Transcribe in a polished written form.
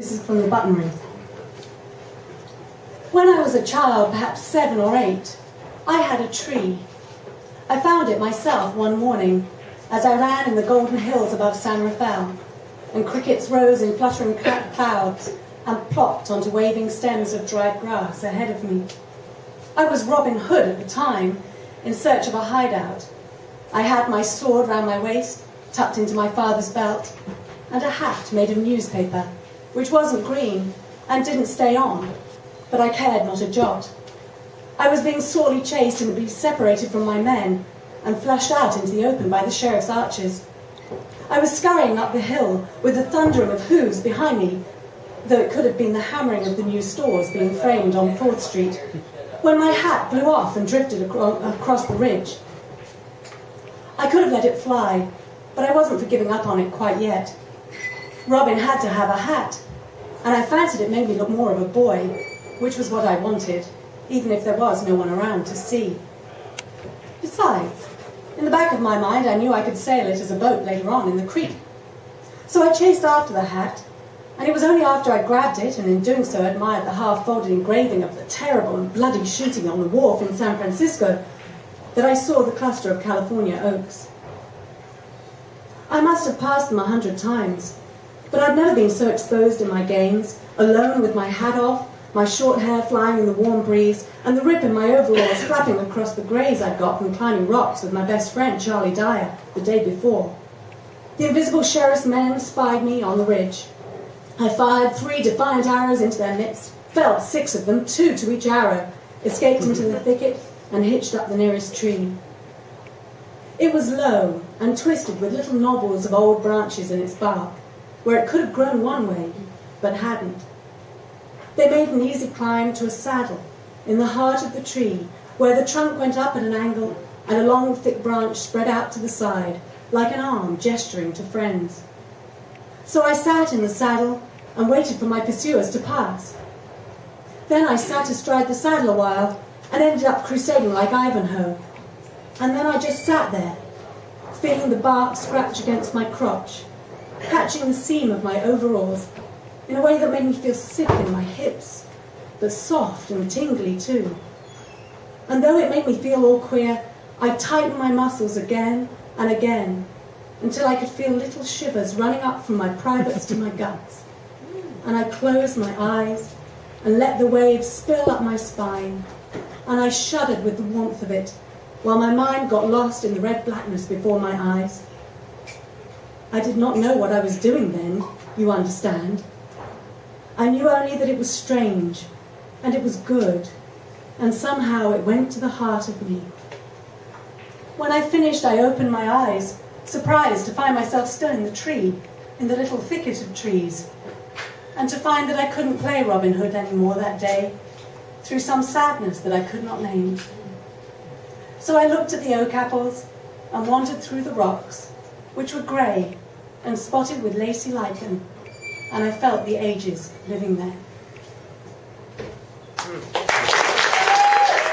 This is from the button wreath. When I was a child, perhaps 7 or 8, I had a tree. I found it myself one morning as I ran in the golden hills above San Rafael, and crickets rose in fluttering clouds and plopped onto waving stems of dried grass ahead of me. I was Robin Hood at the time, in search of a hideout. I had my sword round my waist, tucked into my father's belt, and a hat made of newspaper, which wasn't green and didn't stay on, but I cared not a jot. I was being sorely chased and be separated from my men and flushed out into the open by the sheriff's archers. I was scurrying up the hill with the thundering of hoofs behind me, though it could have been the hammering of the new stores being framed on 4th Street, when my hat blew off and drifted across the ridge. I could have let it fly, but I wasn't for giving up on it quite yet. Robin had to have a hat, and I fancied it made me look more of a boy, which was what I wanted, even if there was no one around to see. Besides, in the back of my mind, I knew I could sail it as a boat later on in the creek. So I chased after the hat, and it was only after I grabbed it, and in doing so admired the half-folded engraving of the terrible and bloody shooting on the wharf in San Francisco, that I saw the cluster of California oaks. I must have passed them 100 times, but I'd never been so exposed in my games, alone with my hat off, my short hair flying in the warm breeze, and the rip in my overalls flapping across the graze I'd got from climbing rocks with my best friend, Charlie Dyer, the day before. The invisible sheriff's men spied me on the ridge. I fired 3 defiant arrows into their midst, felled 6 of them, 2 to each arrow, escaped into the thicket, and hitched up the nearest tree. It was low and twisted with little knobbles of old branches in its bark, where it could have grown one way, but hadn't. They made an easy climb to a saddle in the heart of the tree, where the trunk went up at an angle and a long thick branch spread out to the side, like an arm gesturing to friends. So I sat in the saddle and waited for my pursuers to pass. Then I sat astride the saddle a while and ended up crusading like Ivanhoe. And then I just sat there, feeling the bark scratch against my crotch, catching the seam of my overalls in a way that made me feel sick in my hips, but soft and tingly too. And though it made me feel all queer, I tightened my muscles again and again until I could feel little shivers running up from my privates to my guts. And I closed my eyes and let the waves spill up my spine, and I shuddered with the warmth of it while my mind got lost in the red blackness before my eyes. I did not know what I was doing then, you understand. I knew only that it was strange, and it was good, and somehow it went to the heart of me. When I finished, I opened my eyes, surprised to find myself still in the tree, in the little thicket of trees, and to find that I couldn't play Robin Hood anymore that day, through some sadness that I could not name. So I looked at the oak apples and wandered through the rocks, which were grey and spotted with lacy lichen, and I felt the ages living there.